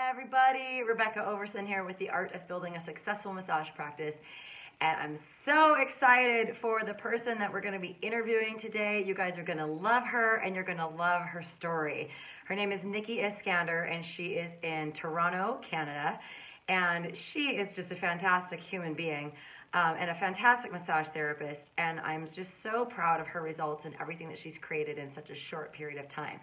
everybody. Rebecca Overson here with the Art of Building a Successful Massage Practice. And I'm so excited for the person that we're going to be interviewing today. You guys are going to love her and you're going to love her story. Her name is Nicki Iskander and she is in Toronto, Canada. And she is just a fantastic human being and a fantastic massage therapist. And I'm just so proud of her results and everything that she's created in such a short period of time.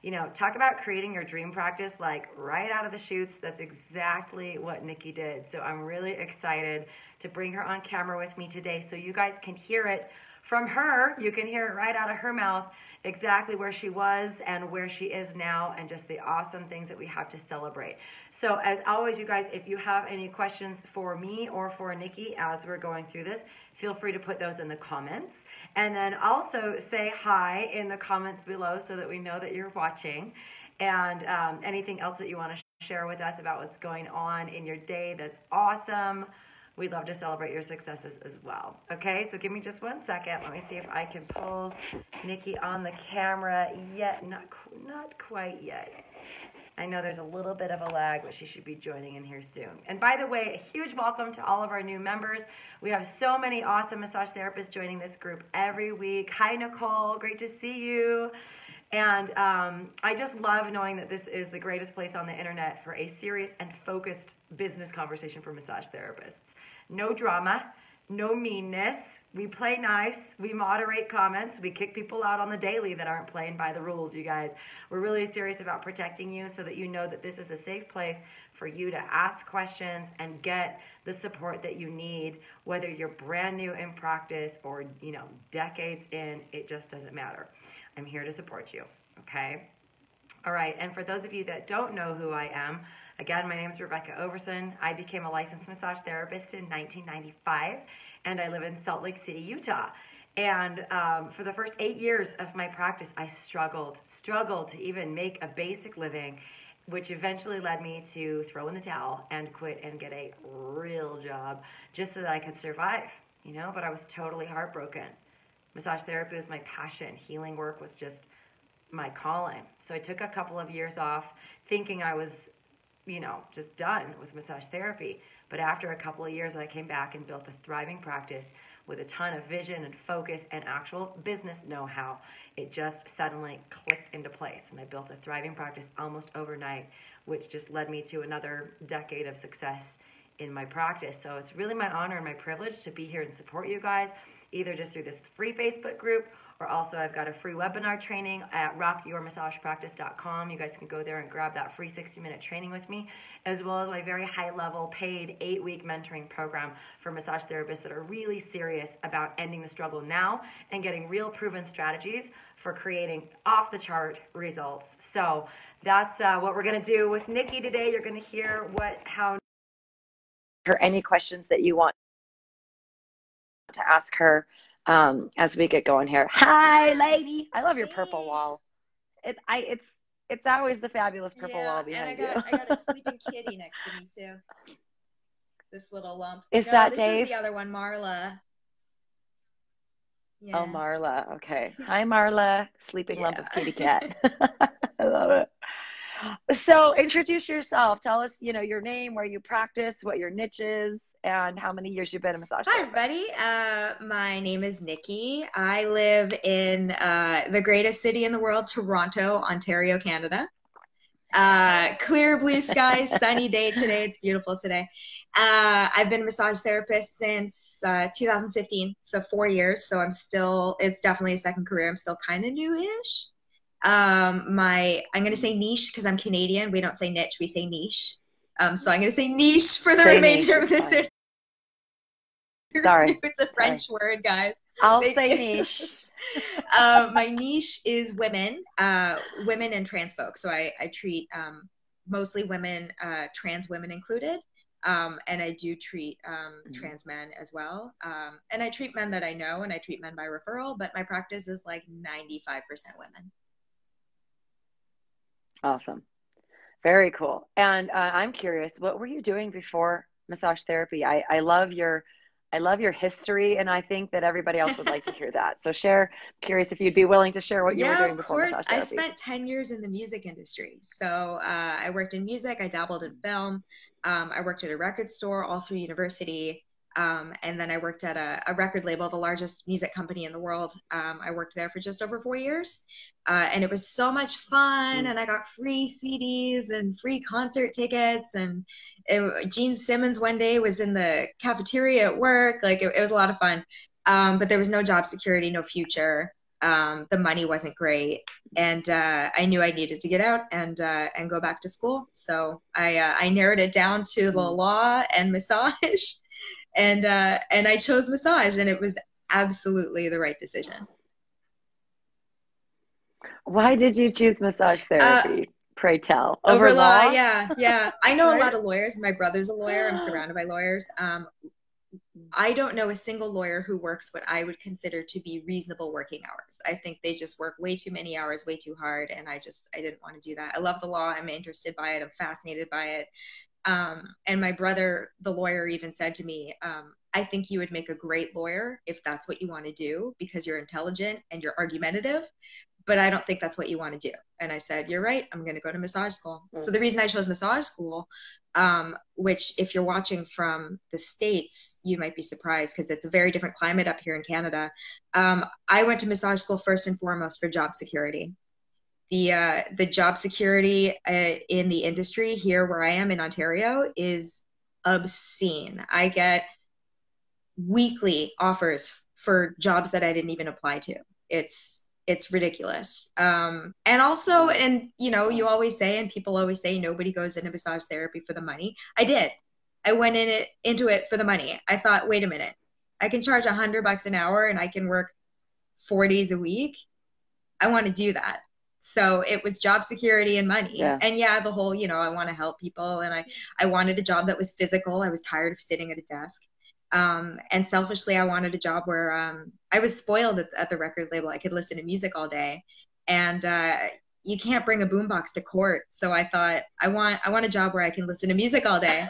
You know, talk about creating your dream practice like right out of the chutes. That's exactly what Nicki did. So I'm really excited to bring her on camera with me today so you guys can hear it from her. You can hear it right out of her mouth exactly where she was and where she is now and just the awesome things that we have to celebrate. So as always, you guys, if you have any questions for me or for Nicki as we're going through this, feel free to put those in the comments. And then also say hi in the comments below so that we know that you're watching. And anything else that you want to share with us about what's going on in your day, that's awesome. We'd love to celebrate your successes as well. Okay, so give me just 1 second. Let me see if I can pull Nicki on the camera yet. Not quite yet. I know there's a little bit of a lag, but she should be joining in here soon. And by the way, a huge welcome to all of our new members. We have so many awesome massage therapists joining this group every week. Hi, Nicole. Great to see you. And I just love knowing that this is the greatest place on the internet for a serious and focused business conversation for massage therapists. No drama, no meanness. We play nice, we moderate comments, we kick people out on the daily that aren't playing by the rules, you guys. We're really serious about protecting you so that you know that this is a safe place for you to ask questions and get the support that you need, whether you're brand new in practice or, you know, decades in, it just doesn't matter. I'm here to support you, okay? All right, and for those of you that don't know who I am, again, my name is Rebecca Overson. I became a licensed massage therapist in 1995. And I live in Salt Lake City, Utah. And for the first 8 years of my practice, I struggled to even make a basic living, which eventually led me to throw in the towel and quit and get a real job just so that I could survive, you know, but I was totally heartbroken. Massage therapy was my passion. Healing work was just my calling. So I took a couple of years off thinking I was, you know, just done with massage therapy. But after a couple of years, I came back and built a thriving practice with a ton of vision and focus and actual business know-how. It just suddenly clicked into place. And I built a thriving practice almost overnight, which just led me to another decade of success in my practice. So it's really my honor and my privilege to be here and support you guys, either just through this free Facebook group or also I've got a free webinar training at rockyourmassagepractice.com. You guys can go there and grab that free 60-minute training with me, as well as my very high-level paid 8-week mentoring program for massage therapists that are really serious about ending the struggle now and getting real proven strategies for creating off-the-chart results. So that's what we're going to do with Nicki today. You're going to hear how any questions that you want to ask her as we get going here. Hi, lady. I love your purple wall. It's always the fabulous purple wall behind you. I got a sleeping kitty next to me too. This little lump. Is that Dave? This is the other one, Marla. Yeah. Oh, Marla. Okay. Hi, Marla. Sleeping lump of kitty cat. I love it. So introduce yourself. Tell us, you know, your name, where you practice, what your niche is, and how many years you've been a massage therapist. Hi, everybody. My name is Nicki. I live in the greatest city in the world, Toronto, Ontario, Canada. Clear blue skies, sunny day today. It's beautiful today. I've been a massage therapist since 2015, so 4 years. So it's definitely a second career. I'm still kind of new-ish. I'm going to say niche because I'm Canadian. We don't say niche, we say niche. So I'm going to say niche for the remainder of this. Sorry. It's a French word, guys. I'll say niche. My niche is women and trans folks. So I treat mostly women, trans women included. And I do treat trans men as well. And I treat men that I know, and I treat men by referral, but my practice is like 95% women. Awesome. Very cool. And I'm curious, what were you doing before massage therapy? I love your I love your history, and I think that everybody else would like to hear that. So share, curious if you'd be willing to share what you were Yeah, doing of before course. massage I therapy. spent 10 years in the music industry. So I worked in music, I dabbled in film, I worked at a record store all through university. And then I worked at a record label, the largest music company in the world. I worked there for just over 4 years. And it was so much fun. And I got free CDs and free concert tickets. And Gene Simmons one day was in the cafeteria at work. Like it was a lot of fun. But there was no job security, no future. The money wasn't great, and I knew I needed to get out and go back to school. So I narrowed it down to the law and massage, and I chose massage, and it was absolutely the right decision. Why did you choose massage therapy? Pray tell. Over law, law? yeah. I know Right? a lot of lawyers. My brother's a lawyer. I'm surrounded by lawyers. I don't know a single lawyer who works what I would consider to be reasonable working hours. I think they just work way too many hours, way too hard, and I didn't want to do that. I love the law. I'm interested by it. I'm fascinated by it. And my brother, the lawyer, even said to me, I think you would make a great lawyer if that's what you want to do, because you're intelligent and you're argumentative, but I don't think that's what you want to do. And I said, you're right, I'm going to go to massage school. So the reason I chose massage school, which if you're watching from the States, you might be surprised because it's a very different climate up here in Canada. I went to massage school first and foremost for job security. The job security in the industry here where I am in Ontario is obscene. I get weekly offers for jobs that I didn't even apply to. It's ridiculous. And also, and you know, you always say, and people always say, nobody goes into massage therapy for the money. I did. I went into it for the money. I thought, wait a minute, I can charge $100 an hour and I can work 4 days a week. I want to do that. So it was job security and money. Yeah. And yeah, the whole, you know, I want to help people, and I wanted a job that was physical. I was tired of sitting at a desk. And selfishly, I wanted a job where I was spoiled at the record label. I could listen to music all day, and you can't bring a boombox to court. So I thought, I want a job where I can listen to music all day.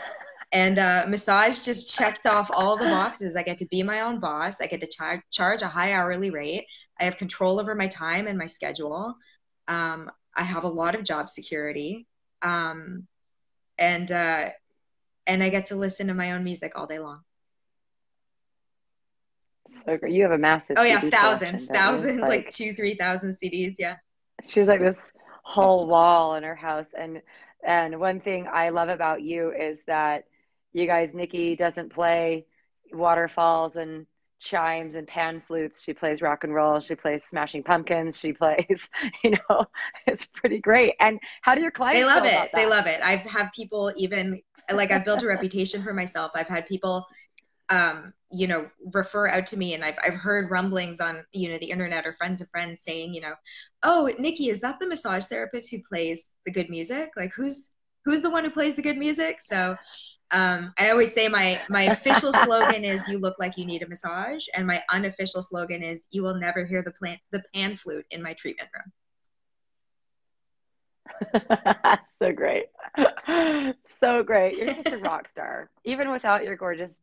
And massage just checked off all the boxes. I get to be my own boss. I get to charge a high hourly rate. I have control over my time and my schedule. I have a lot of job security, and I get to listen to my own music all day long. So great. You have a massive CD thousands, like 2,000-3,000 CDs. Yeah. She's like this whole wall in her house. And one thing I love about you is that you guys, Nicki doesn't play waterfalls and chimes and pan flutes. She plays rock and roll. She plays Smashing Pumpkins. She plays, you know, it's pretty great. And how do your clients feel about that? They love it. I've had people even, like, I've built a reputation for myself. I've had people, you know, refer out to me, and I've heard rumblings on, you know, the internet or friends of friends saying, you know, oh, Nicki, is that the massage therapist who plays the good music? Like, who's the one who plays the good music? So I always say my official slogan is, you look like you need a massage, and my unofficial slogan is, you will never hear the pan flute in my treatment room. So great. So great. You're such a rock star. Even without your gorgeous,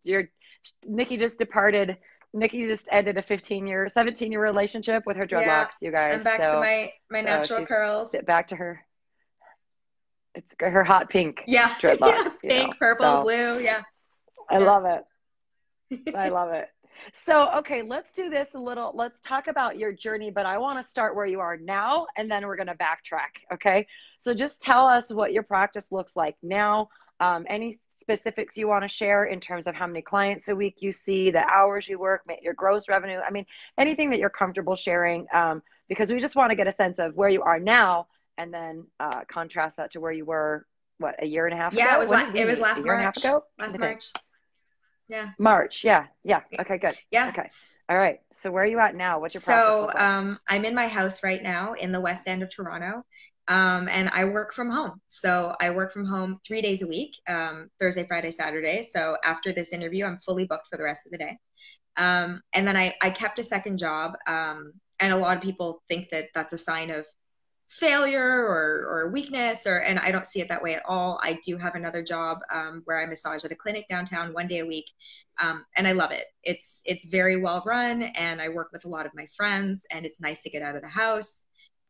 Nicki just departed. Nicki just ended a 17-year relationship with her dreadlocks, you guys. I'm back to my natural curls. Back to her. It's her hot pink dreadlocks. Pink, purple, blue. Yeah. I love it. I love it. So, okay, let's do this a little. Let's talk about your journey, but I want to start where you are now, and then we're going to backtrack. Okay. So just tell us what your practice looks like now. Any specifics you want to share in terms of how many clients a week you see, the hours you work, your gross revenue. I mean, anything that you're comfortable sharing, because we just want to get a sense of where you are now, and then contrast that to where you were, what, a year and a half ago? Yeah, it was last March. Last March. Yeah. March. Yeah. Okay, good. Yeah. Okay. All right. So where are you at now? What's your practice look like? I'm in my house right now in the West End of Toronto. And I work from home. So I work from home 3 days a week, Thursday, Friday, Saturday. So after this interview, I'm fully booked for the rest of the day. And then I kept a second job. And a lot of people think that that's a sign of failure or weakness, and I don't see it that way at all. I do have another job where I massage at a clinic downtown 1 day a week, and I love it. It's very well run, and I work with a lot of my friends, and it's nice to get out of the house.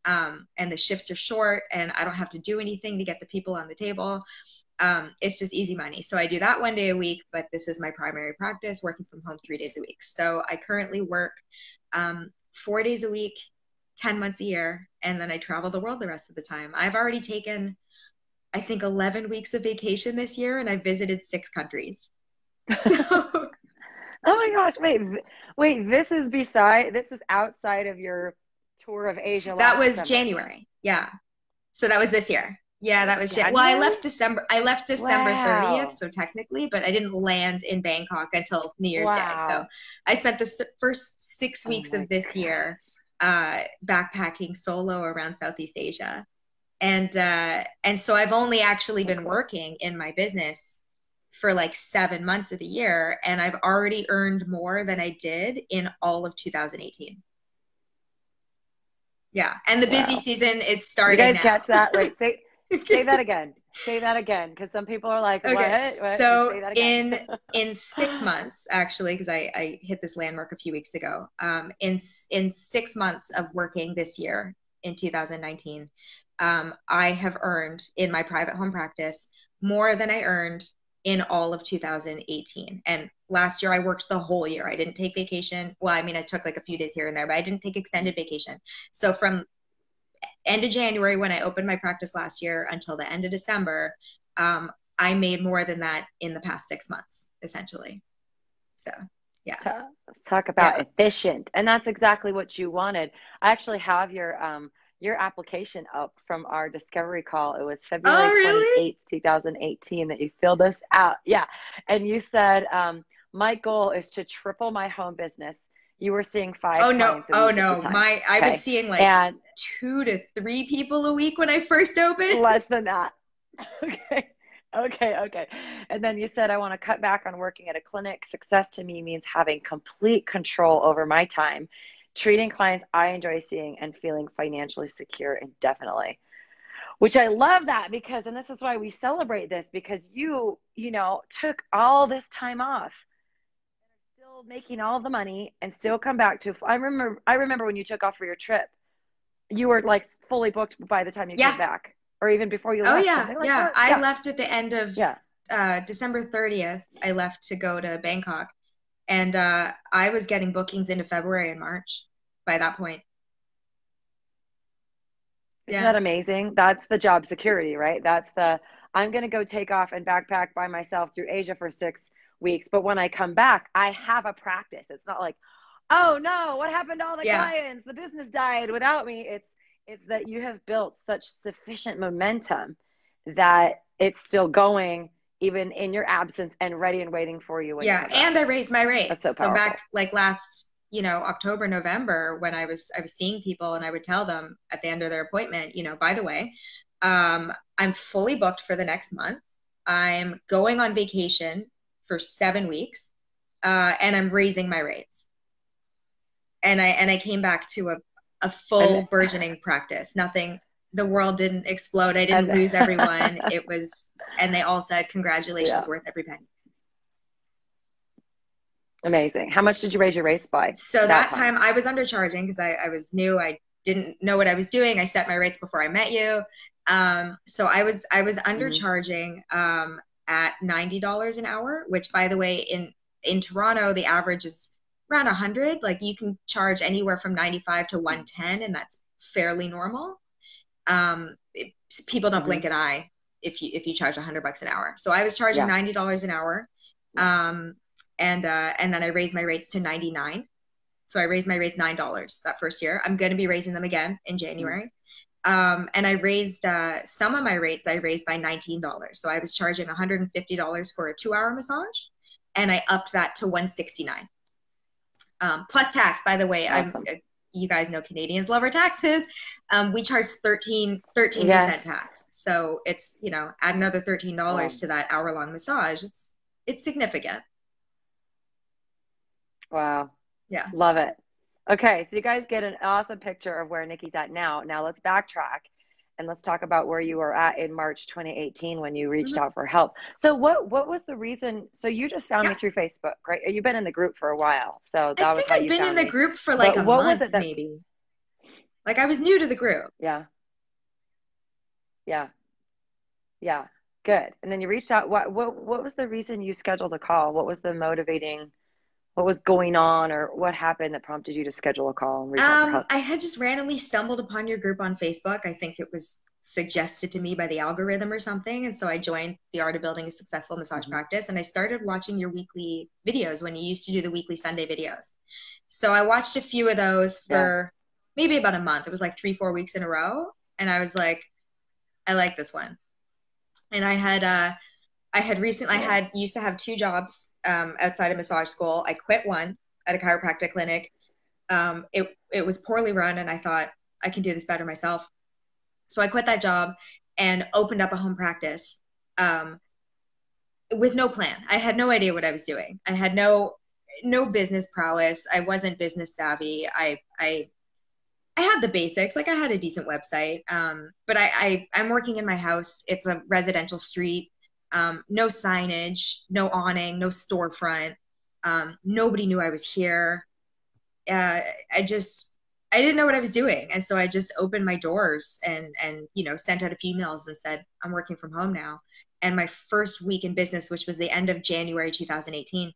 And the shifts are short, and I don't have to do anything to get the people on the table. It's just easy money. So I do that 1 day a week, but this is my primary practice, working from home 3 days a week. So I currently work 4 days a week, 10 months a year, and then I travel the world the rest of the time. I've already taken, I think, 11 weeks of vacation this year, and I visited 6 countries. So Oh my gosh, wait, this is outside of your tour of Asia that last was December. January. Yeah. So that was this year. Yeah, that was January? Well, I left December Wow. 30th, so technically, but I didn't land in Bangkok until New Year's Day. So Wow. I spent the first six Oh weeks my of this year gosh. backpacking solo around Southeast Asia. And so I've only actually been working in my business for like 7 months of the year, and I've already earned more than I did in all of 2018. Yeah, and the busy Wow. season is Did you starting guys now. catch that? Wait, say that again. Say that again, because some people are like, Okay, what? so Say that again. in 6 months, actually, because I hit this landmark a few weeks ago, in 6 months of working this year in 2019, I have earned in my private home practice more than I earned in all of 2018. And last year I worked the whole year. I didn't take vacation. Well, I mean, I took like a few days here and there, but I didn't take extended vacation. So from end of January, when I opened my practice last year, until the end of December, I made more than that in the past 6 months, essentially. So, yeah. Let's talk about Yeah. efficient, and that's exactly what you wanted. I actually have your application up from our discovery call. It was Oh, February really? 28th, 2018 that you filled this out. Yeah. And you said, my goal is to triple my home business. You were seeing 5 Oh, no. clients a Oh, week at the no. time. I was Okay. seeing like And 2 to 3 people a week when I first opened. less than that. Okay. Okay. And then you said, I want to cut back on working at a clinic. Success to me means having complete control over my time, treating clients I enjoy seeing, and feeling financially secure indefinitely. Which I love that, because, and this is why we celebrate this, because you took all this time off, still making all the money, and still come back to. I remember when you took off for your trip, you were like fully booked by the time you came Yeah. back, or even before you Oh, left, yeah. something like Yeah. that. I Yeah. left at the end of Yeah. December 30th. I left to go to Bangkok. And I was getting bookings into February and March by that point. Isn't that Yeah. amazing? That's the job security, right? I'm going to go take off and backpack by myself through Asia for 6 weeks. But when I come back, I have a practice. It's not like, oh no, what happened to all the Yeah. clients? The business died without me. It's that you have built such sufficient momentum that it's still going even in your absence, and ready and waiting for you when you Yeah. come And back. I raised my That's so rates. So back powerful. like last, October, November, when I was seeing people, and I would tell them at the end of their appointment, by the way, I'm fully booked for the next month. I'm going on vacation for 7 weeks, and I'm raising my rates. And I came back to a full And burgeoning practice. Nothing, the world didn't explode. I didn't and lose everyone. And they all said, yeah, congratulations, worth every penny. amazing. How much did you raise your rates by So that that time? time I was undercharging because I was new. I didn't know what I was doing. I set my rates before I met you. So I was Mm-hmm. undercharging at $90 an hour, which, by the way, in Toronto the average is around 100. Like, you can charge anywhere from 95 to 110, and that's fairly normal. People don't Mm-hmm. blink an eye if you charge $100 an hour. So I was charging Yeah. $90 an hour, Yeah. and then I raised my rates to 99. So I raised my rates $9 that first year. I'm going to be raising them again in Mm-hmm. January. And I raised some of my rates. I raised by $19. So I was charging $150 for a 2-hour massage, and I upped that to $169. Plus tax, by the way. Awesome. You guys know Canadians love our taxes. We charge 13% Yes. tax. So it's, add another $13 Wow. to that hour-long massage. It's significant. Wow. Yeah. Love it. Okay, so you guys get an awesome picture of where Nikki's at now. Now let's backtrack and let's talk about where you were at in March 2018 when you reached Mhm. out for help. So what was the reason? So you just found me Yeah. through Facebook, right? You've been in the group for a while, so I that was think how I've you been in found the me. group for like But a what was month, it that, maybe. Like I was new to the group. yeah, yeah, yeah, good. And then you reached out. What was the reason you scheduled a call? What was the motivating? What was going on, or what happened that prompted you to schedule a call and reach out for help? I had just randomly stumbled upon your group on Facebook. I think it was suggested to me by the algorithm or something. And so I joined the Art of Building a Successful Massage Hmm. Practice, and I started watching your weekly videos when you used to do the weekly Sunday videos. So I watched a few of those Yeah, for maybe about a month. It was like 3, 4 weeks in a row. And I was like, I like this one. And I had recently, I yeah, had used to have 2 jobs outside of massage school. I quit one at a chiropractic clinic. It was poorly run, and I thought I can do this better myself. So I quit that job and opened up a home practice um, with no plan. I had no idea what I was doing. I had no business prowess. I wasn't business savvy. I had the basics. Like I had a decent website, but I'm working in my house. It's a residential street. No signage, no awning, no storefront. Nobody knew I was here. uh, I just I didn't know what I was doing, and so I just opened my doors and sent out a few emails and said I'm working from home now. And my first week in business, which was the end of January 2018,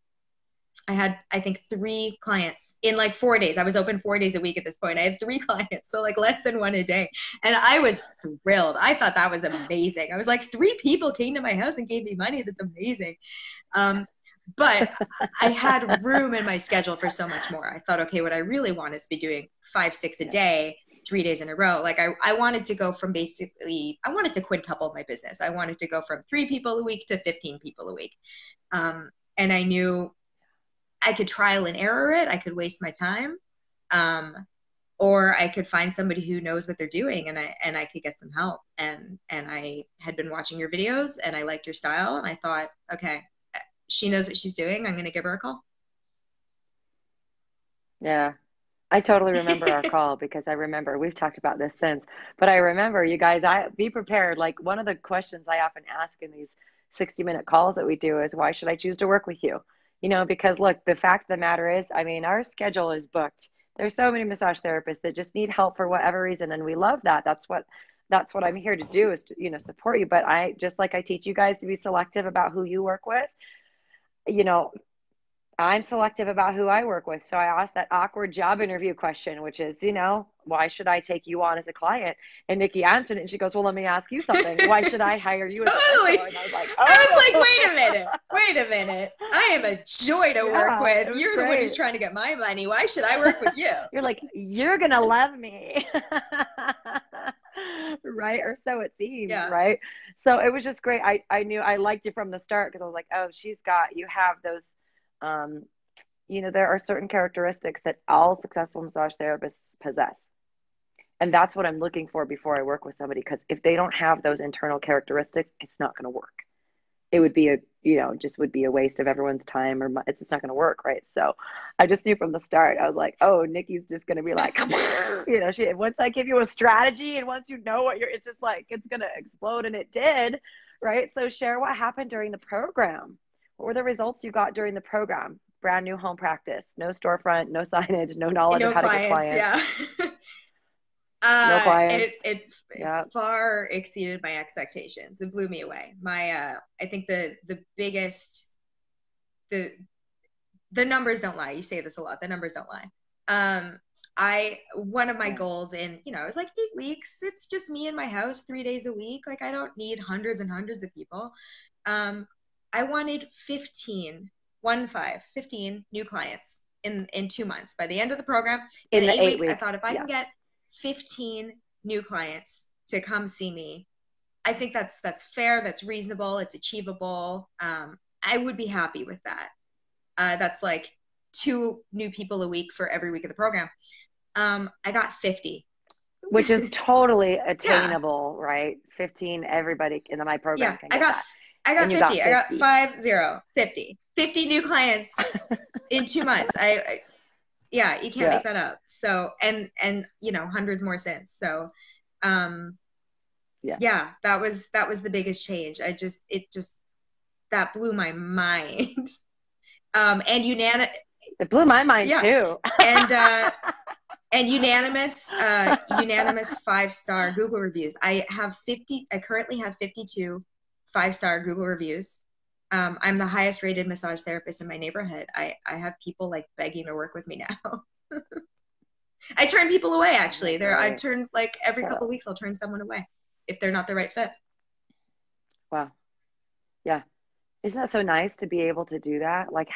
I had I think 3 clients in like 4 days. I was open 4 days a week at this point. I had 3 clients, so like less than one a day, and I was thrilled. I thought that was amazing. I was like, 3 people came to my house and gave me money. That's amazing. Um, but I had room in my schedule for so much more. I thought, okay, what I really want is to be doing 5, 6 a yeah, day, 3 days in a row. Like I wanted to go from basically, I wanted to quintuple my business. I wanted to go from 3 people a week to 15 people a week. And I knew I could trial and error it. I could waste my time. Um, or I could find somebody who knows what they're doing, and I could get some help. And I had been watching your videos, and I liked your style, and I thought, okay, she knows what she's doing. I'm going to give her a call. yeah. I totally remember our call because I remember we've talked about this since, but I remember you guys, I be prepared. Like one of the questions I often ask in these 60-minute calls that we do is why should I choose to work with you? Because look, the fact of the matter is, I mean, our schedule is booked. There's so many massage therapists that just need help for whatever reason, and we love that. That's what I'm here to do is to, support you. But I just like I teach you guys to be selective about who you work with. You know, I'm selective about who I work with. So I asked that awkward job interview question, which is, why should I take you on as a client? And Nikki answered it and she goes, well, let me ask you something. Why should I hire you as a Totally. mentor? And I was like, I was like, oh, wait a minute. I am a joy to work yeah, it with. was You're the one great. who's trying to get my money. Why should I work with you? You're like, you're going to love me. Right. Or so it seems. Yeah. Right. So it was just great. I knew I liked you from the start because I was like, oh, you have those, um, there are certain characteristics that all successful massage therapists possess. And that's what I'm looking for before I work with somebody. Because if they don't have those internal characteristics, it's not going to work. It would be just would be a waste of everyone's time, or it's just not going to work. Right. So I just knew from the start, I was like, oh, Nikki's just going to be like, once I give you a strategy and once you know it's just like, it's going to explode. And it did. Right. So share what happened during the program. What were the results you got during the program? Brand new home practice, no storefront, no signage, no knowledge of No how to get clients. clients, Yeah. no clients. It Yeah. far exceeded my expectations. It blew me away. I think the biggest, the the numbers don't lie. You say this a lot. The numbers don't lie. One of my Yeah. goals it was like 8 weeks. It's just me in my house 3 days a week. Like I don't need hundreds and hundreds of people. Um, I wanted 15 new clients in 2 months. By the end of the program, in In the the eight eight weeks, I weeks. thought if I Yeah. can get 15 new clients to come see me, I think that's fair, that's reasonable, it's achievable. I would be happy with that. That's like 2 new people a week for every week of the program. I got 50. Which is totally Yeah, attainable, right? 15, everybody in my program yeah. can I get got that. I got And you got 50. I got 50. 50. 50 new clients in 2 months. Yeah, you can't Yeah. make that up. So, and you know, hundreds more since. So, um, Yeah. yeah, that was the biggest change. It just that blew my mind. And It blew my mind yeah, too. and unanimous 5-star Google reviews. I currently have 52 5-star Google reviews. I'm the highest rated massage therapist in my neighborhood. I have people like begging to work with me now. I turn people away actually. I turn like every couple of weeks I'll turn someone away if they're not the right fit. Wow. Yeah. Isn't that so nice to be able to do that? Like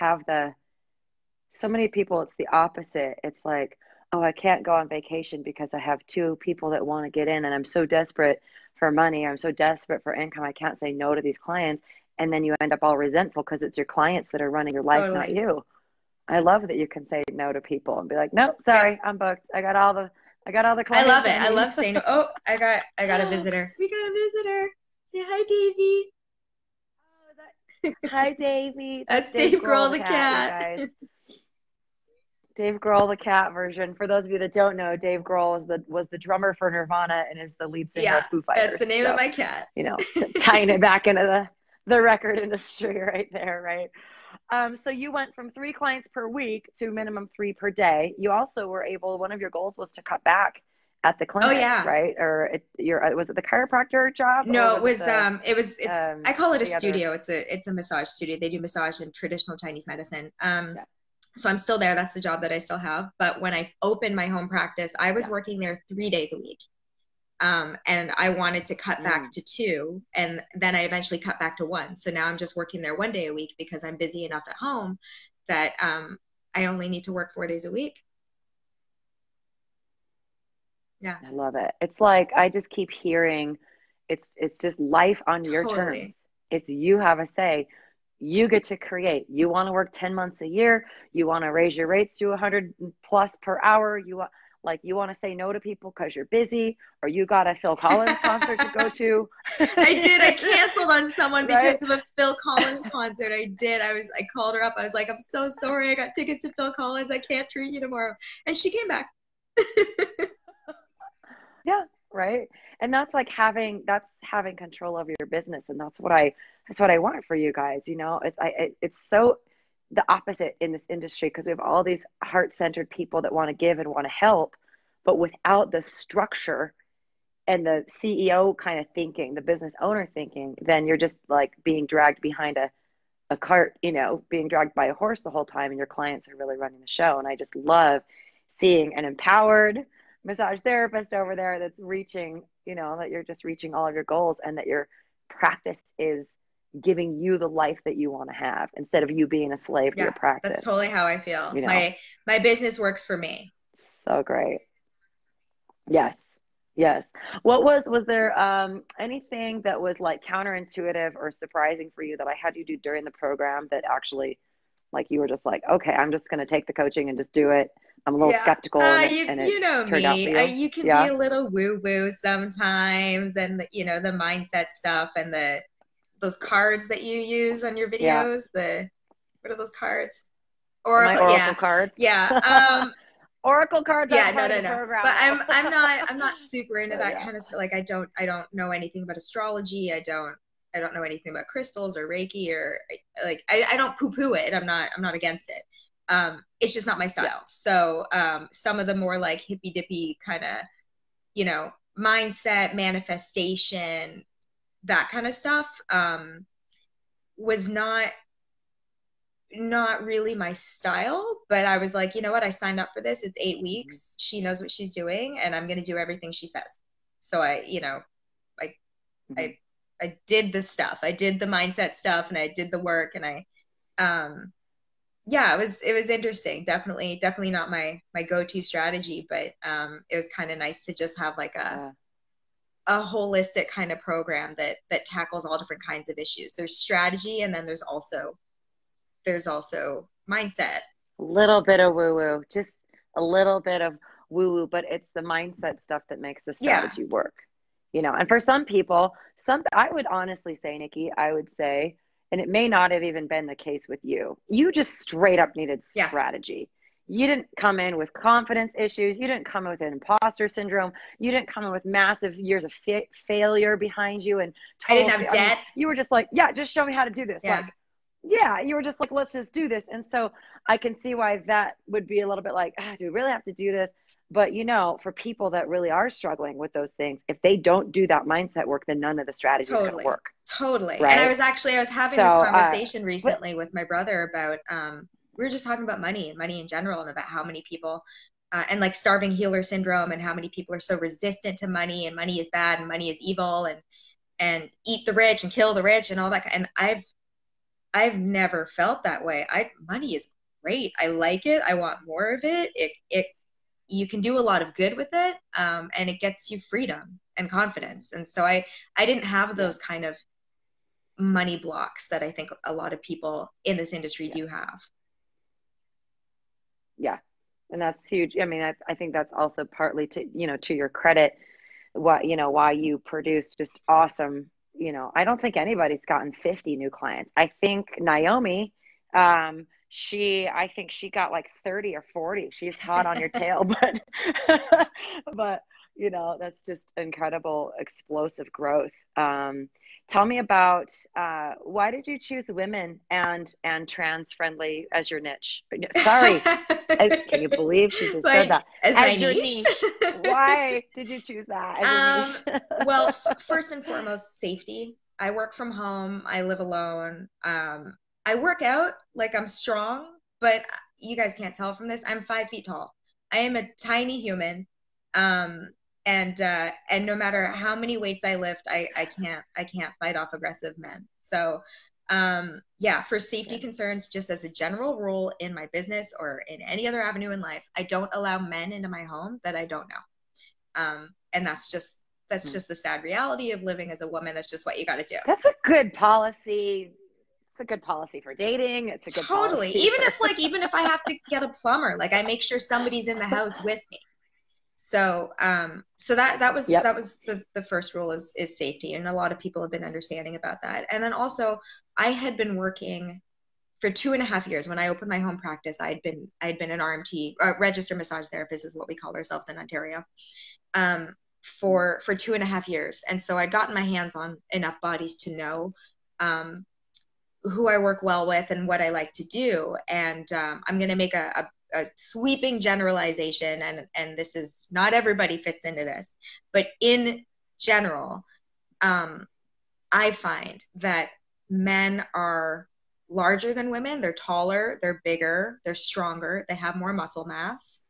so many people, it's the opposite. It's like, oh, I can't go on vacation because I have two people that want to get in and I'm so desperate for money. I'm so desperate for income. I can't say no to these clients. And then you end up all resentful because it's your clients that are running your life, not Totally. you. I love that you can say no to people and be like, nope, Yeah. sorry, I'm booked. I got all the clients. I love it. I love saying, oh, I got a visitor. We got a visitor. Say hi, Davey. Hi, Davey. That's Dave Dave Grohl Grohl the the cat, cat. you guys. Dave Grohl the cat version. For those of you that don't know, Dave Grohl was the drummer for Nirvana and is the lead singer Yeah, of Foo Fighters. that's the name of my cat. You know, tying it back into the record industry right there, right? So you went from 3 clients per week to minimum 3 per day. You also were able, one of your goals was to cut back at the clinic, Oh yeah. right? Or was it the chiropractor job? No, Or was I call it a studio. other... It's a massage studio. They do massage and traditional Chinese medicine. Yeah. So I'm still there. That's the job that I still have. But when I opened my home practice, I was Yeah. working there 3 days a week. And I wanted to cut back to 2, and then I eventually cut back to 1. So now I'm just working there 1 day a week because I'm busy enough at home that I only need to work 4 days a week. Yeah. I love it. It's like I just keep hearing it's just life on your Totally. terms. It's you have a say. You get to create. You want to work 10 months a year. You want to raise your rates to 100 plus per hour. You want to say no to people because you're busy, or you got a Phil Collins concert to go to. I did. I canceled on someone Right? because of a Phil Collins concert. I did. I called her up. I was like, I'm so sorry. I got tickets to Phil Collins. I can't treat you tomorrow. And she came back. Yeah, right. And that's having control over your business, and that's what I want for you guys. You know, it's so the opposite in this industry because we have all these heart-centered people that want to give and want to help, but without the structure and the CEO kind of thinking, the business owner thinking, then you're just like being dragged behind a cart, you know, being dragged by a horse the whole time, and your clients are really running the show. And I just love seeing an empowered massage therapist over there that's reaching, you know, that you're just reaching all of your goals and that your practice is giving you the life that you want to have instead of you being a slave to your practice. That's totally how I feel. You know? My business works for me. So great. Yes. Yes. Was there anything that was like counterintuitive or surprising for you that I had you do during the program that actually like you were just like, okay, I'm just going to take the coaching and just do it. I'm a little skeptical and it you know turned out for me. you. You can be a little woo-woo sometimes, and you know the mindset stuff and those cards that you use on your videos. What are those cards? Oracle cards. Yeah. Oracle cards. Yeah, no. Program. But I'm not super into that kind of stuff. Like I don't know anything about astrology. I don't know anything about crystals or Reiki or like I don't poo-poo it. I'm not against it. It's just not my style. Yeah. So some of the more like hippy dippy kind of, you know, mindset, manifestation, that kind of stuff was not really my style, but I was like, you know what? I signed up for this. It's 8 weeks. She knows what she's doing, and I'm going to do everything she says. So I did the stuff. I did the mindset stuff, and I did the work, and it was interesting. Definitely not my go-to strategy, but it was kind of nice to just have like a holistic kind of program that tackles all different kinds of issues. There's strategy, and then there's also mindset. A little bit of woo-woo, just a little bit of woo-woo, but it's the mindset stuff that makes the strategy work. You know, and for some people, I would honestly say, Nicki, I would say, and it may not have even been the case with you. You just straight up needed strategy. You didn't come in with confidence issues. You didn't come in with an imposter syndrome. You didn't come in with massive years of failure behind you and I didn't total. have I mean, debt. you were just like, yeah, just show me how to do this. Yeah, Like, yeah, you were just like, let's just do this. And so I can see why that would be a little bit like, do we really have to do this? But for people that really are struggling with those things, if they don't do that mindset work, then none of the strategy is going to totally. work. Totally. And I Right. was having So, this conversation but recently with my brother about, we were just talking about money in general, and about how many people, and like starving healer syndrome, and how many people are so resistant to money, and money is bad and money is evil, and eat the rich and kill the rich and all that. And I've never felt that way. Money is great. I like it. I want more of it. You can do a lot of good with it, and it gets you freedom and confidence. And so I didn't have those kind of money blocks that I think a lot of people in this industry do have. yeah, and that's huge. I mean, I think that's also partly to your credit, why you produce just awesome. I don't think anybody's gotten 50 new clients. I think Naomi, I think she got like 30 or 40. She's hot on your tail, but but that's just incredible explosive growth. Tell me about why did you choose women and trans friendly as your niche? Sorry, can you believe she just said that? As my your niche? Why did you choose that as your niche? Well, first and foremost, safety. I work from home. I live alone. I work out, like I'm strong, but you guys can't tell from this. I'm 5 feet tall. I am a tiny human. And no matter how many weights I lift, I can't fight off aggressive men. So yeah, for safety concerns, just as a general rule in my business or in any other avenue in life, I don't allow men into my home that I don't know. And that's just the sad reality of living as a woman. That's just what you got to do. That's a good policy. It's a good policy for dating. It's a good Totally. policy Even if I have to get a plumber, like I make sure somebody's in the house with me. So that was the first rule is safety, and a lot of people have been understanding about that. And then also, I had been working for 2.5 years. When I opened my home practice, I had been an RMT, registered massage therapist is what we call ourselves in Ontario, for 2.5 years. And so I'd gotten my hands on enough bodies to know who I work well with and what I like to do. And I'm going to make a sweeping generalization, and this is not everybody fits into this, but in general, I find that men are larger than women. They're taller, they're bigger, they're stronger, they have more muscle mass,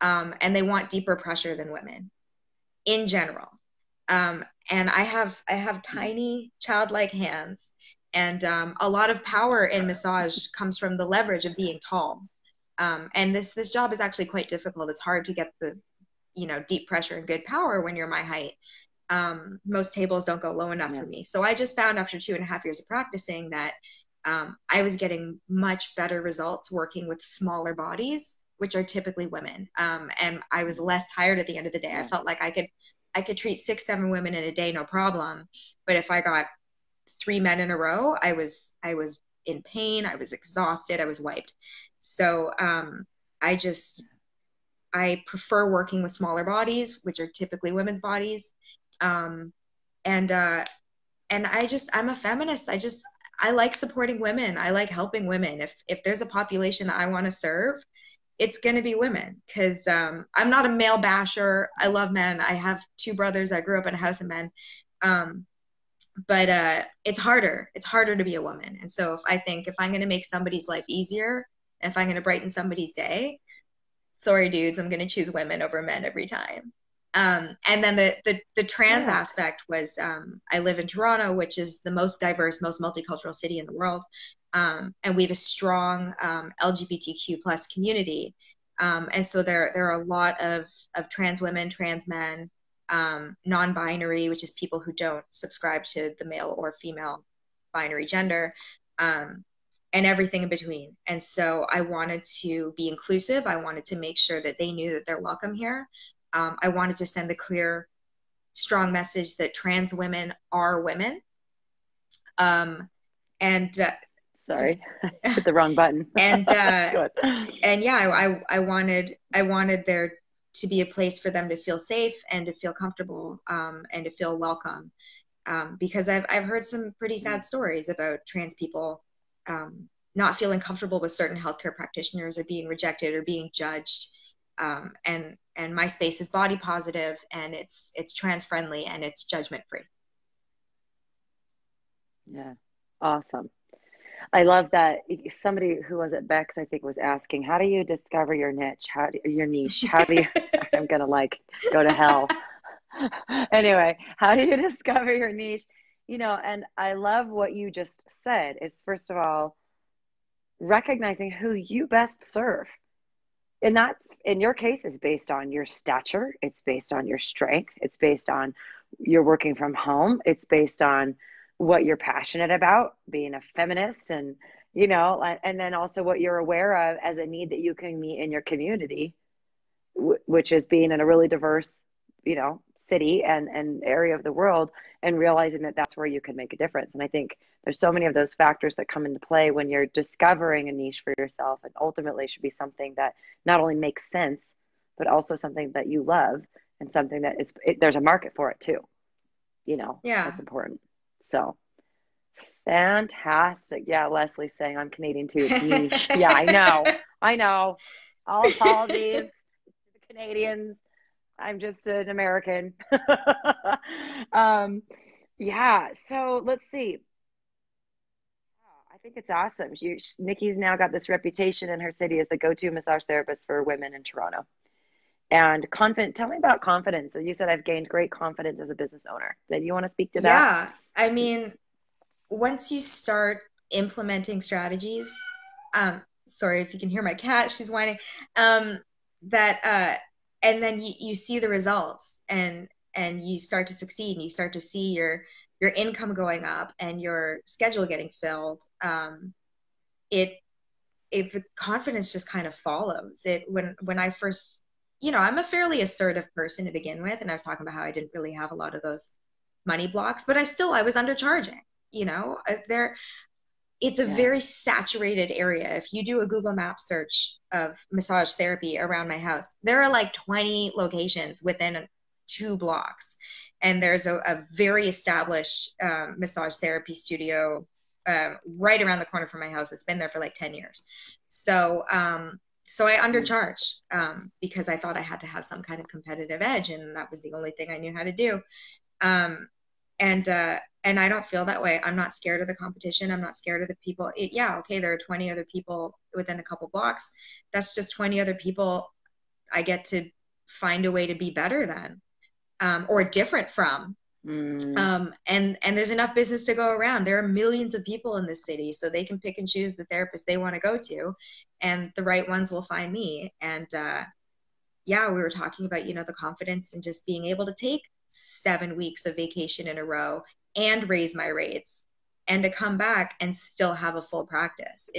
and they want deeper pressure than women in general. And I have tiny childlike hands, and a lot of power in massage comes from the leverage of being tall. And this job is actually quite difficult. It's hard to get the, deep pressure and good power when you're my height. Most tables don't go low enough for me. So I just found after 2.5 years of practicing that I was getting much better results working with smaller bodies, which are typically women. And I was less tired at the end of the day. I felt like I could treat 6-7 women in a day, no problem. But if I got 3 men in a row, I was in pain. I was exhausted. I was wiped. So I prefer working with smaller bodies, which are typically women's bodies. And I'm a feminist. I like supporting women. I like helping women. If there's a population that I want to serve, it's going to be women, because I'm not a male basher. I love men. I have 2 brothers. I grew up in a house of men. But it's harder to be a woman. And so if I'm going to make somebody's life easier, if I'm going to brighten somebody's day, sorry dudes, I'm going to choose women over men every time. And then the trans aspect was, I live in Toronto, which is the most diverse, most multicultural city in the world. And we have a strong LGBTQ plus community. And so there are a lot of trans women, trans men, non-binary, which is people who don't subscribe to the male or female binary gender, and everything in between. And so I wanted to be inclusive. I wanted to make sure that they knew that they're welcome here. I wanted to send the clear, strong message that trans women are women. And Sorry, hit the wrong button. And Good. and yeah, I wanted there to be a place for them to feel safe and to feel comfortable, and to feel welcome, because I've heard some pretty sad stories about trans people, not feeling comfortable with certain healthcare practitioners, or being rejected or being judged. And my space is body positive, and it's trans friendly, and it's judgment free. Yeah. Awesome. I love that somebody who was at Bex, I think, was asking, how do you discover your niche? Your niche? How do you, I'm gonna like go to hell. Anyway, how do you discover your niche? And I love what you just said is, first of all, recognizing who you best serve. And that's, in your case, is based on your stature. It's based on your strength. It's based on you're working from home. It's based on what you're passionate about, being a feminist, and then also what you're aware of as a need that you can meet in your community, which is being in a really diverse, city and area of the world, and realizing that that's where you can make a difference. And I think there's so many of those factors that come into play when you're discovering a niche for yourself, and ultimately should be something that not only makes sense, but also something that you love, and something that there's a market for it too. Yeah. That's important. So fantastic. Yeah, Leslie's saying I'm Canadian too. It's niche. Yeah, I know. All apologies to the Canadians. I'm just an American. Yeah, so let's see. I think it's awesome. Nicki's now got this reputation in her city as the go-to massage therapist for women in Toronto. And confident. Tell me about confidence. So you said I've gained great confidence as a business owner. Did you want to speak to that? Yeah. I mean, once you start implementing strategies, sorry if you can hear my cat, she's whining, that and then you see the results, and you start to succeed, and you start to see your income going up and your schedule getting filled. It The confidence just kind of follows it. When I first, I'm a fairly assertive person to begin with, and I was talking about how I didn't really have a lot of those money blocks, but I was undercharging. There, it's a very saturated area. If you do a Google Maps search of massage therapy around my house, there are like 20 locations within 2 blocks. And there's a very established massage therapy studio right around the corner from my house. It's been there for like 10 years. So I undercharge because I thought I had to have some kind of competitive edge, and that was the only thing I knew how to do. And I don't feel that way. I'm not scared of the competition. I'm not scared of the people. Okay, there are 20 other people within a couple blocks. That's just 20 other people I get to find a way to be better than, or different from. And there's enough business to go around. There are millions of people in this city, so they can pick and choose the therapist they want to go to, and the right ones will find me. And we were talking about, the confidence and just being able to take 7 weeks of vacation in a row and raise my rates, and to come back and still have a full practice.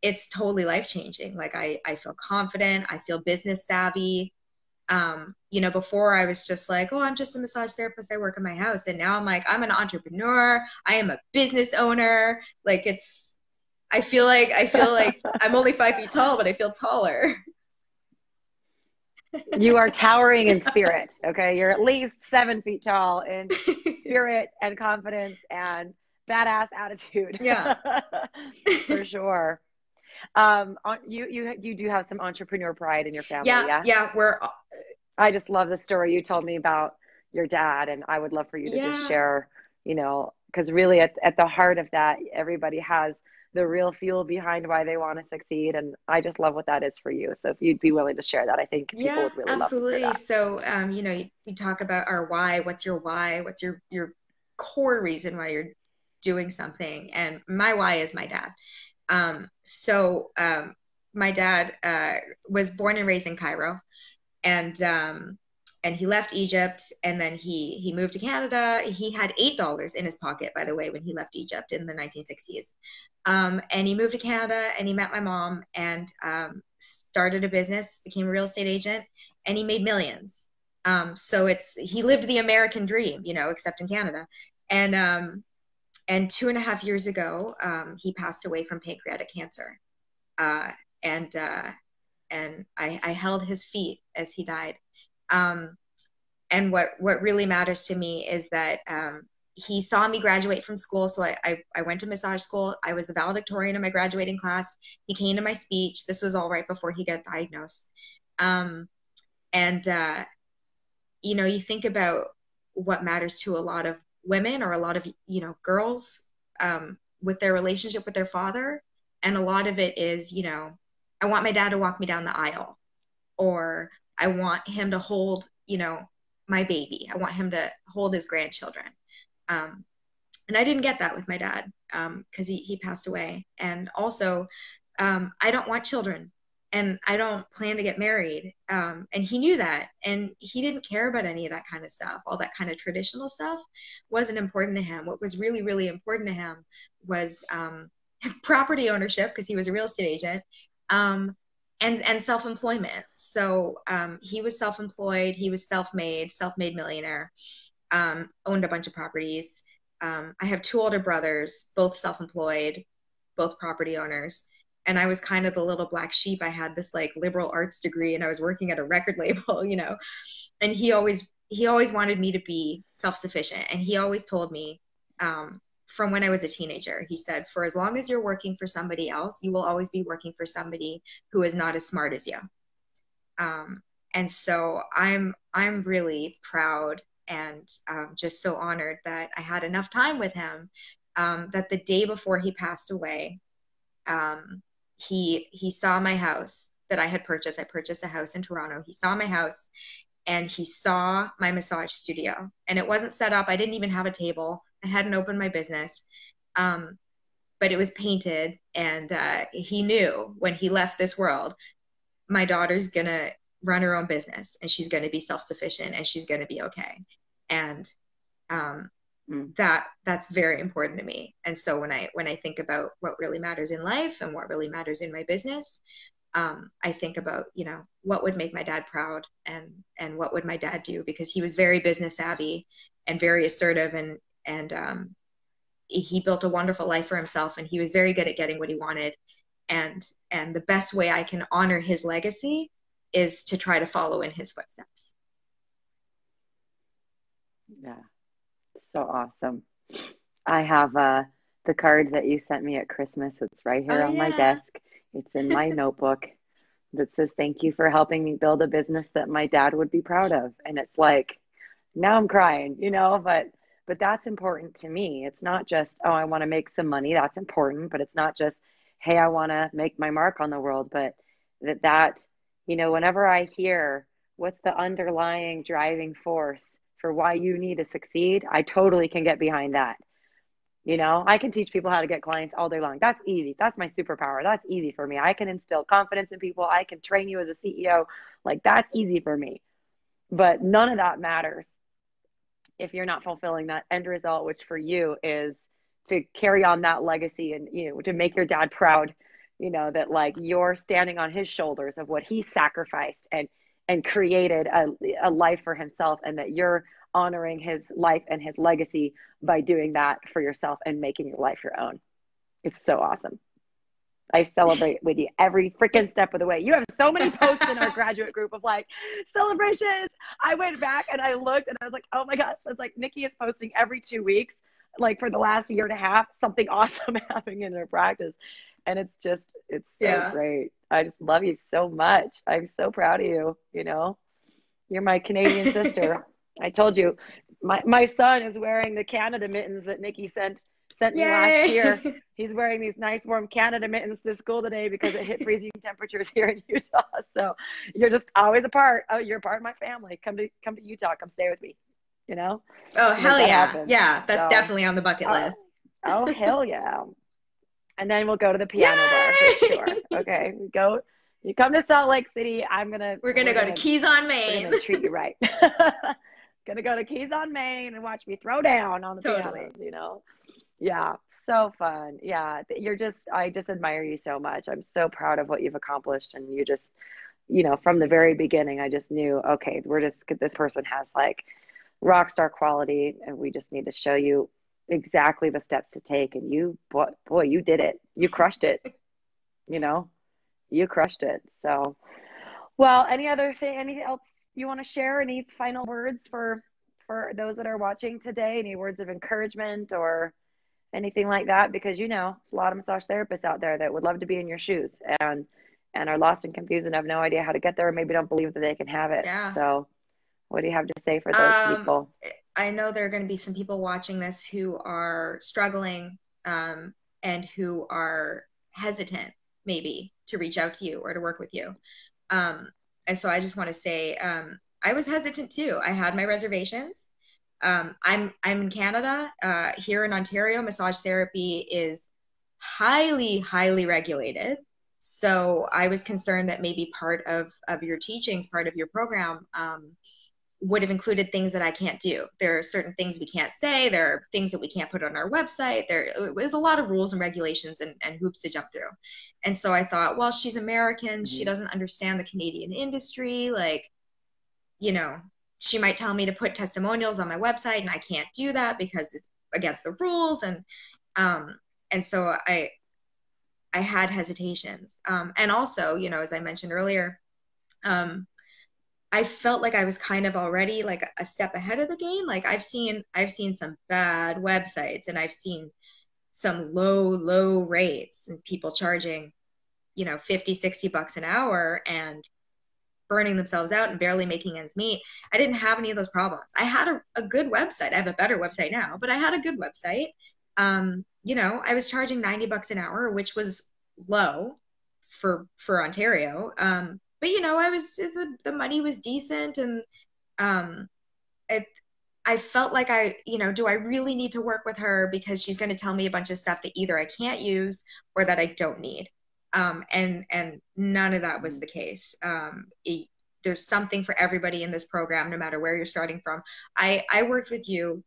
It's totally life-changing. Like I feel confident. I feel business savvy. Before I was just like, oh, I'm just a massage therapist. I work in my house. And now I'm like, I'm an entrepreneur. I am a business owner. Like I feel like I'm only 5 feet tall, but I feel taller. You are towering in spirit. Okay. You're at least 7 feet tall in spirit and confidence and badass attitude. Yeah. For sure. You do have some entrepreneur pride in your family. Yeah. I just love the story you told me about your dad, and I would love for you to just share, because really at the heart of that, everybody has the real fuel behind why they want to succeed. And I just love what that is for you. So if you'd be willing to share that, I think people would really absolutely. love to hear that. So, we talk about our why. What's your why? What's your core reason why you're doing something? And my why is my dad. My dad was born and raised in Cairo, and he left Egypt, and then he moved to Canada. He had $8 in his pocket, by the way, when he left Egypt in the 1960s. And he moved to Canada, and he met my mom, and started a business, became a real estate agent, and he made millions. So he lived the American dream, except in Canada. And And 2.5 years ago, he passed away from pancreatic cancer. Uh, and I held his feet as he died. Um, and what really matters to me is that he saw me graduate from school. So I went to massage school. I was the valedictorian in my graduating class. He came to my speech. This was all right before he got diagnosed. Um, and you think about what matters to a lot of women or a lot of girls with their relationship with their father, and a lot of it is, I want my dad to walk me down the aisle, or I want him to hold my baby. I want him to hold his grandchildren. And I didn't get that with my dad because he passed away. And also, I don't want children, and I don't plan to get married. And he knew that, and he didn't care about any of that kind of stuff. All that kind of traditional stuff wasn't important to him. What was really, really important to him was property ownership, because he was a real estate agent, and self-employment. So he was self-employed. He was self-made millionaire, owned a bunch of properties. I have two older brothers, both self-employed, both property owners. And I was kind of the little black sheep. I had this like liberal arts degree, and I was working at a record label, and he always wanted me to be self-sufficient. And he always told me, from when I was a teenager, he said, for as long as you're working for somebody else, you will always be working for somebody who is not as smart as you. And so I'm really proud and just so honored that I had enough time with him, that the day before he passed away, he saw my house that I had purchased. I purchased a house in Toronto. He saw my house, and he saw my massage studio, and it wasn't set up. I didn't even have a table. I hadn't opened my business, but it was painted, and he knew when he left this world, my daughter's gonna run her own business, and she's gonna be self-sufficient, and she's gonna be okay. And that's very important to me. And so when I think about what really matters in life and what really matters in my business, I think about, what would make my dad proud, and what would my dad do, because he was very business savvy and very assertive, and he built a wonderful life for himself, and he was very good at getting what he wanted. And the best way I can honor his legacy is to try to follow in his footsteps. Yeah. So awesome. I have the card that you sent me at Christmas. It's right here on my desk. It's in my notebook that says, thank you for helping me build a business that my dad would be proud of. And it's like, now I'm crying, but that's important to me. It's not just, oh, I want to make some money. That's important, but it's not just, hey, I want to make my mark on the world, but that, whenever I hear what's the underlying driving force for why you need to succeed, I totally can get behind that. I can teach people how to get clients all day long. That's easy. That's my superpower. That's easy for me. I can instill confidence in people. I can train you as a CEO. Like, that's easy for me. But none of that matters if you're not fulfilling that end result, which for you is to carry on that legacy and, to make your dad proud, that like you're standing on his shoulders of what he sacrificed and created a life for himself, and that you're honoring his life and his legacy by doing that for yourself and making your life your own. It's so awesome. I celebrate with you every freaking step of the way. You have so many posts in our graduate group of like celebrations. I went back and I looked and I was like, oh my gosh, it's like Nicki is posting every 2 weeks, like for the last year and a half, something awesome happening in her practice. And it's so great. I just love you so much. I'm so proud of you. You're my Canadian sister. I told you, my son is wearing the Canada mittens that Nicki sent me last year. He's wearing these nice warm Canada mittens to school today because it hit freezing temperatures here in Utah. So you're just always a part. Oh, you're a part of my family. Come to Utah. Come stay with me. Oh, hell yeah. Happen. Yeah, that's definitely on the bucket list. Oh, hell yeah. And then we'll go to the piano bar for sure. Okay, you come to Salt Lake City. We're gonna go to Keys on Main. We're gonna treat you right. Gonna go to Keys on Main and watch me throw down on the pianos, Yeah, so fun. Yeah, I just admire you so much. I'm so proud of what you've accomplished, and you just, from the very beginning, I just knew, okay, this person has like rock star quality, and we just need to show you exactly the steps to take. And you, boy, you did it. You crushed it. You know, you crushed it. So, well, anything else you want to share? Any final words for those that are watching today? Any words of encouragement or anything like that? Because there's a lot of massage therapists out there that would love to be in your shoes and are lost and confused and have no idea how to get there, or maybe don't believe that they can have it. Yeah. So, what do you have to say for those people? I know there are going to be some people watching this who are struggling, and who are hesitant maybe to reach out to you or to work with you. And so I just want to say, I was hesitant too. I had my reservations. I'm in Canada. Here in Ontario, massage therapy is highly, highly regulated. So I was concerned that maybe part of your teachings, part of your program, would have included things that I can't do. There are certain things we can't say. There are things that we can't put on our website. There's a lot of rules and regulations and hoops to jump through. And so I thought, well, she's American. She doesn't understand the Canadian industry. Like, she might tell me to put testimonials on my website, and I can't do that because it's against the rules. And so I had hesitations. And also, as I mentioned earlier, I felt like I was kind of already like a step ahead of the game. Like I've seen some bad websites, and I've seen some low rates and people charging, $50-$60 an hour and burning themselves out and barely making ends meet. I didn't have any of those problems. I had a good website. I have a better website now, but I had a good website. I was charging $90 an hour, which was low for Ontario. But the money was decent, and I felt like do I really need to work with her because she's going to tell me a bunch of stuff that either I can't use or that I don't need. And none of that was the case. There's something for everybody in this program, no matter where you're starting from. I worked with you.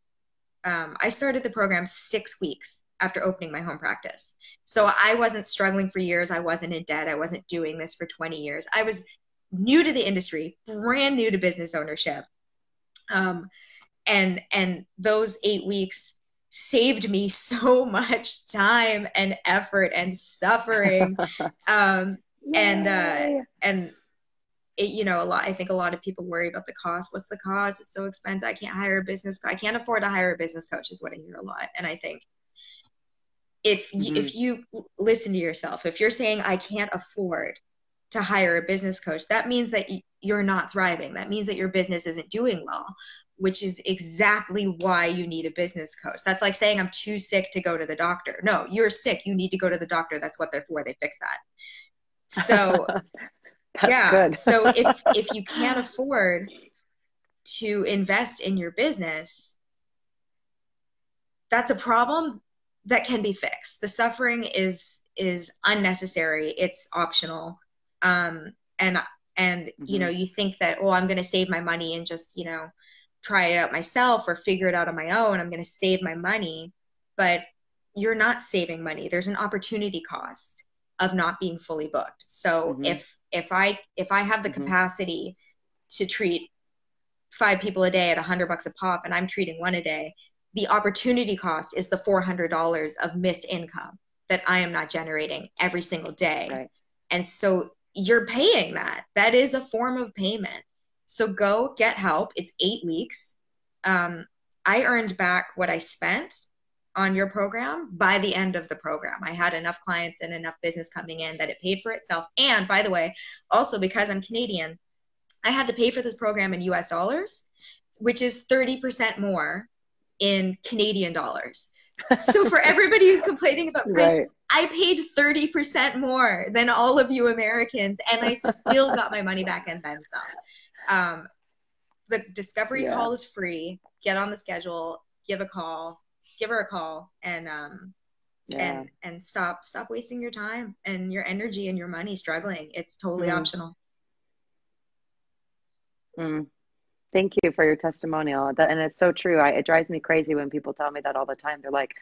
I started the program 6 weeks after opening my home practice. So I wasn't struggling for years. I wasn't in debt. I wasn't doing this for 20 years. I was new to the industry, brand new to business ownership. And those 8 weeks saved me so much time and effort and suffering. And it, I think a lot of people worry about the cost. What's the cost? It's so expensive. I can't afford to hire a business coach is what I hear a lot. And I think if you listen to yourself, if you're saying I can't afford to hire a business coach, that means that you're not thriving. That means that your business isn't doing well, which is exactly why you need a business coach. That's like saying I'm too sick to go to the doctor. No, you're sick. You need to go to the doctor. That's what they're for. They fix that. So yeah. Good. So if you can't afford to invest in your business, that's a problem that can be fixed. The suffering is unnecessary. It's optional. And you think that, I'm going to save my money and just, try it out myself or figure it out on my own. I'm going to save my money, but you're not saving money. There's an opportunity cost of not being fully booked. So if I have the capacity to treat 5 people a day at $100 a pop, and I'm treating 1 a day, the opportunity cost is the $400 of missed income that I am not generating every single day. Right. And so you're paying that. That is a form of payment. So go get help. It's 8 weeks. I earned back what I spent on your program by the end of the program. I had enough clients and enough business coming in that it paid for itself. And by the way, also because I'm Canadian, I had to pay for this program in US dollars, which is 30% more in Canadian dollars. So for everybody who's complaining about price, right. I paid 30% more than all of you Americans, and I still got my money back and then some. The discovery call is free. Get on the schedule, give her a call, and stop wasting your time and your energy and your money struggling. It's totally optional. Thank you for your testimonial. And it's so true. It drives me crazy when people tell me that all the time. They're like,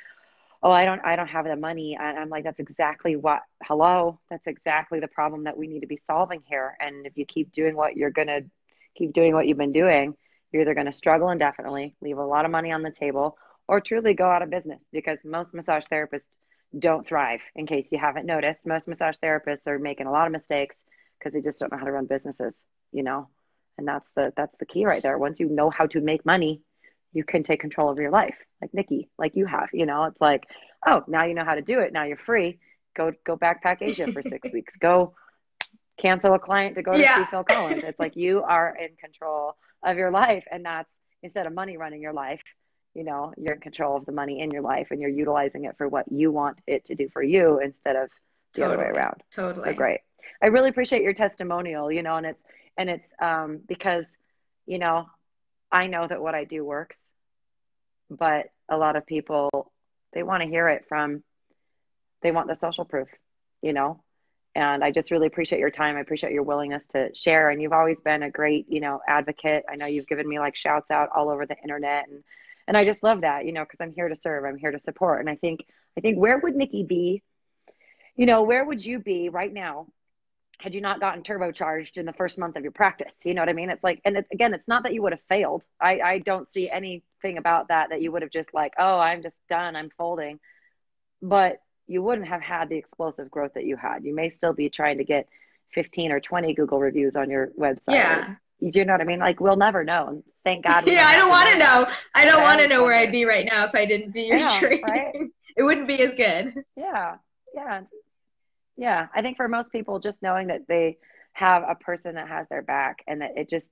oh, I don't have the money. And I'm like, that's exactly that's exactly the problem that we need to be solving here. And if you keep doing what you've been doing, you're either going to struggle indefinitely, leave a lot of money on the table, or truly go out of business, because most massage therapists don't thrive. In case you haven't noticed, most massage therapists are making a lot of mistakes because they just don't know how to run businesses, you know? And that's the key right there. Once you know how to make money, you can take control of your life, like Nicki, like you have, you know. It's like, oh, now you know how to do it. Now you're free. Go backpack Asia for 6 weeks. Go cancel a client to go to see Yeah. Phil Collins. It's like you are in control of your life. And that's, instead of money running your life, you know, you're in control of the money in your life, and you're utilizing it for what you want it to do for you instead of the other way Totally. around. So Totally. great. I really appreciate your testimonial, you know, and it's because, you know, I know that what I do works, but a lot of people, they want to hear it from, they want the social proof, you know. And I just really appreciate your time. I appreciate your willingness to share. And you've always been a great, you know, advocate. I know you've given me like shouts out all over the internet. And I just love that, you know, because I'm here to serve. I'm here to support. And I think where would Nicki be? You know, where would you be right now had you not gotten turbocharged in the first month of your practice? You know what I mean? It's like, and it's, again, it's not that you would have failed. I don't see anything about that you would have just like, oh, I'm just done, I'm folding. But you wouldn't have had the explosive growth that you had. You may still be trying to get 15 or 20 Google reviews on your website, or Yeah. you do know what I mean? Like, we'll never know. And thank God we Yeah, don't I have don't to want to know that. know. I don't But I want to always know where I'd wonder. be right now if I didn't do your I know, training. right? It wouldn't be as good. Yeah. Yeah. Yeah. I think for most people, just knowing that they have a person that has their back, and that it's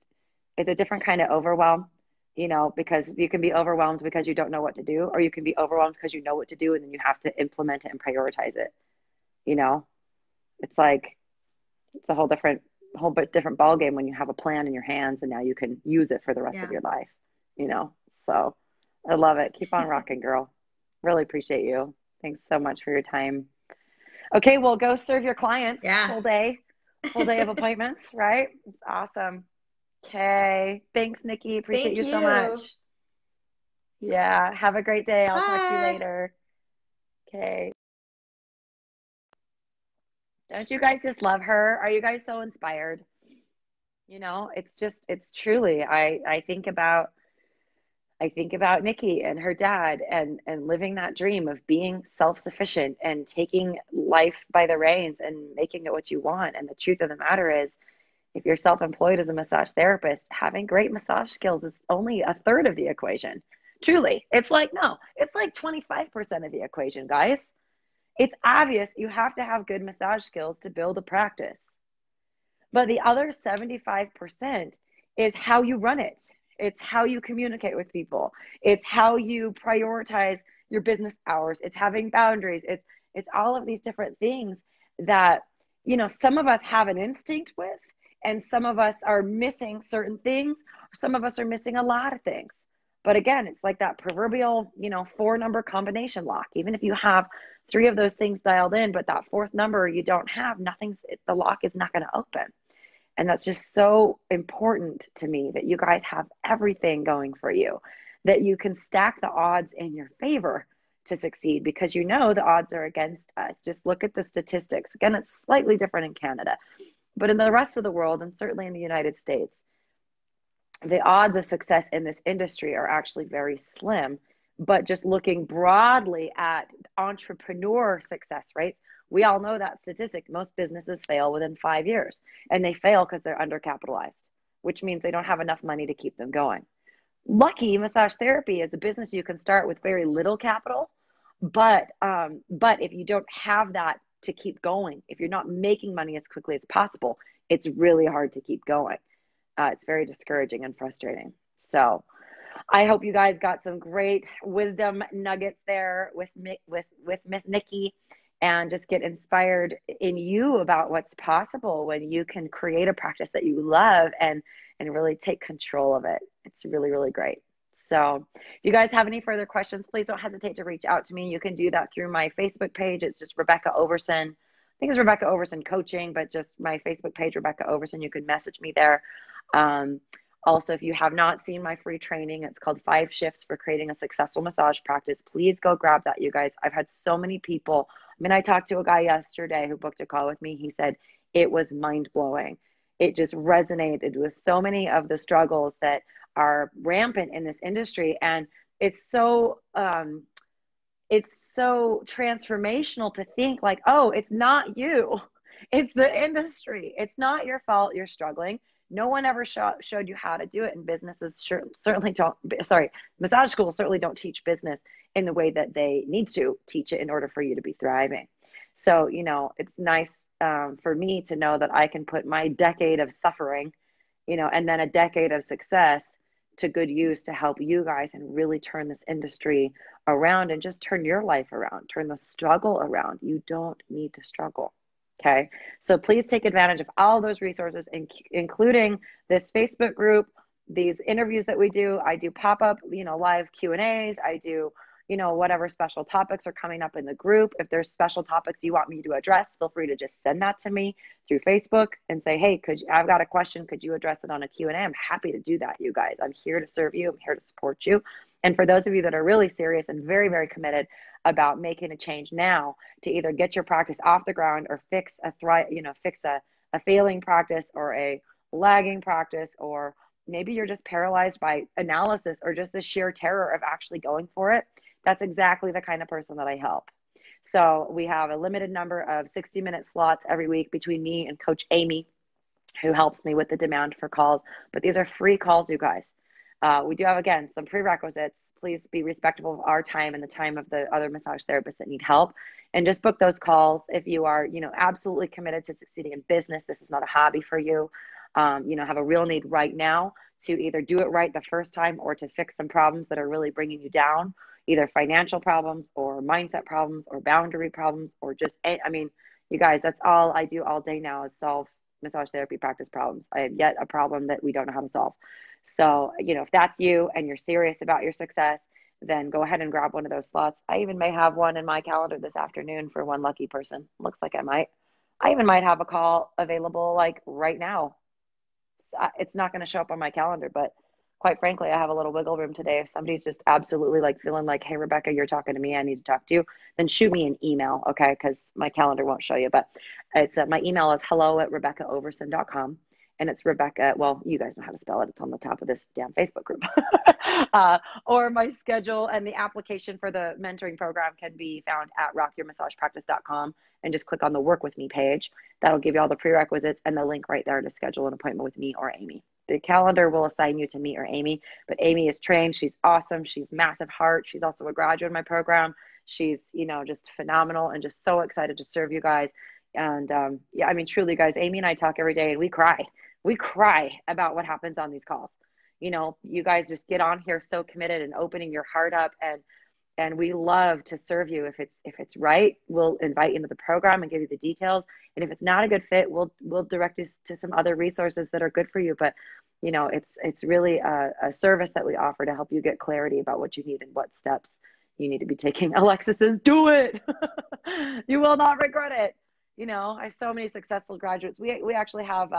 a different kind of overwhelm, you know, because you can be overwhelmed because you don't know what to do, or you can be overwhelmed because you know what to do and then you have to implement it and prioritize it. You know, it's like, it's a whole bit different ball game when you have a plan in your hands and now you can use it for the rest of Yeah. your life, you know? So I love it. Keep on rocking, girl. Really appreciate you. Thanks so much for your time. Okay, well, go serve your clients. Yeah. Full day of appointments, right? It's awesome. Okay. Thanks, Nicki. Appreciate Thank you so you. much. Yeah. Have a great day. I'll talk to you Bye. later. Okay. Don't you guys just love her? Are you guys so inspired? You know, it's truly, I think about Nicki and her dad, and living that dream of being self-sufficient and taking life by the reins and making it what you want. And the truth of the matter is, if you're self-employed as a massage therapist, having great massage skills is only a third of the equation. Truly. It's like, no, it's like 25% of the equation, guys. It's obvious you have to have good massage skills to build a practice. But the other 75% is how you run it. It's how you communicate with people. It's how you prioritize your business hours. It's having boundaries. It's all of these different things that, you know, some of us have an instinct with, and some of us are missing certain things. Some of us are missing a lot of things. But again, it's like that proverbial, you know, 4-number combination lock. Even if you have 3 of those things dialed in, but that 4th number you don't have, the lock is not going to open. And that's just so important to me, that you guys have everything going for you, that you can stack the odds in your favor to succeed, because you know the odds are against us. Just look at the statistics. Again, it's slightly different in Canada, but in the rest of the world, and certainly in the United States, the odds of success in this industry are actually very slim. But just looking broadly at entrepreneur success rates, we all know that statistic. Most businesses fail within 5 years, and they fail because they're undercapitalized, which means they don't have enough money to keep them going. Lucky massage therapy is a business you can start with very little capital, but if you don't have that to keep going, if you're not making money as quickly as possible, it's really hard to keep going. It's very discouraging and frustrating. So I hope you guys got some great wisdom nuggets there with Miss Nicki, and just get inspired in you about what's possible when you can create a practice that you love and really take control of it. It's really, really great. So if you guys have any further questions, please don't hesitate to reach out to me. You can do that through my Facebook page. It's just Rebecca Overson. I think it's Rebecca Overson Coaching, but just my Facebook page, Rebecca Overson. You can message me there. Also, if you have not seen my free training, it's called 5 Shifts for Creating a Successful Massage Practice. Please go grab that, you guys. I've had so many people. I mean, I talked to a guy yesterday who booked a call with me. He said it was mind-blowing. It just resonated with so many of the struggles that are rampant in this industry. And it's so it's so transformational to think like, oh, it's not you, it's the industry. It's not your fault you're struggling. No one ever showed you how to do it, and businesses certainly don't. Sorry, massage schools certainly don't teach business in the way that they need to teach it in order for you to be thriving. So, it's nice for me to know that I can put my decade of suffering, and then a decade of success to good use to help you guys and really turn this industry around and just turn your life around, turn the struggle around. You don't need to struggle. Okay. So please take advantage of all those resources, including this Facebook group, these interviews that we do. I do pop-up, live Q&As. I do, whatever special topics are coming up in the group. If there's special topics you want me to address, feel free to just send that to me through Facebook and say, hey, I've got a question. Could you address it on a Q&A? I'm happy to do that, you guys. I'm here to serve you. I'm here to support you. And for those of you that are really serious and very, very committed about making a change now to either get your practice off the ground or fix a failing practice or a lagging practice, or maybe you're just paralyzed by analysis or just the sheer terror of actually going for it, that's exactly the kind of person that I help. So we have a limited number of 60-minute slots every week between me and Coach Amy, who helps me with the demand for calls. But these are free calls, you guys. We do have, again, some prerequisites. Please be respectful of our time and the time of the other massage therapists that need help. And just book those calls if you are, absolutely committed to succeeding in business. This is not a hobby for you. Have a real need right now to either do it right the first time or to fix some problems that are really bringing you down, either financial problems or mindset problems or boundary problems or just, you guys, that's all I do all day now is solve massage therapy practice problems. I have yet a problem that we don't know how to solve. So, if that's you and you're serious about your success, then go ahead and grab one of those slots. I even may have one in my calendar this afternoon for one lucky person. Looks like I might. I even might have a call available like right now. It's not going to show up on my calendar, but quite frankly, I have a little wiggle room today. If somebody's just absolutely like feeling like, hey, Rebecca, you're talking to me, I need to talk to you, then shoot me an email, okay? Because my calendar won't show you, but it's my email is hello@RebeccaOverson.com. And it's Rebecca. Well, you guys know how to spell it. It's on the top of this damn Facebook group. Or my schedule and the application for the mentoring program can be found at rockyourmassagepractice.com and just click on the work with me page. That'll give you all the prerequisites and the link right there to schedule an appointment with me or Amy. The calendar will assign you to me or Amy, but Amy is trained. She's awesome. She's massive heart. She's also a graduate of my program. She's, just phenomenal and just so excited to serve you guys. And truly, guys, Amy and I talk every day and we cry. We cry about what happens on these calls. You guys just get on here so committed and opening your heart up, and we love to serve you. If it's right, we'll invite you into the program and give you the details. And if it's not a good fit, we'll direct you to some other resources that are good for you. But it's really a service that we offer to help you get clarity about what you need and what steps you need to be taking. Alexis says, do it. You will not regret it. I have so many successful graduates. We actually have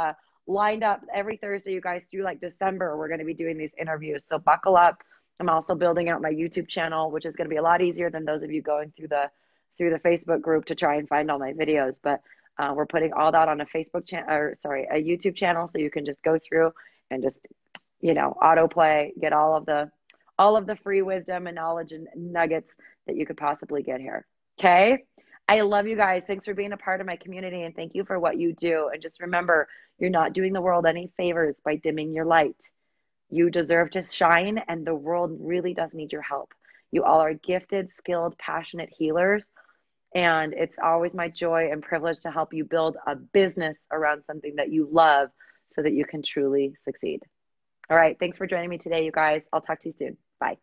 lined up every Thursday, you guys, through like December. We're going to be doing these interviews. So buckle up. I'm also building out my YouTube channel, which is going to be a lot easier than those of you going through the Facebook group to try and find all my videos. But we're putting all that on a a YouTube channel, so you can just go through and just, autoplay, get all of the free wisdom and knowledge and nuggets that you could possibly get here. Okay. I love you guys. Thanks for being a part of my community, and thank you for what you do. And just remember, you're not doing the world any favors by dimming your light. You deserve to shine, and the world really does need your help. You all are gifted, skilled, passionate healers, and it's always my joy and privilege to help you build a business around something that you love so that you can truly succeed. All right. Thanks for joining me today, you guys. I'll talk to you soon. Bye.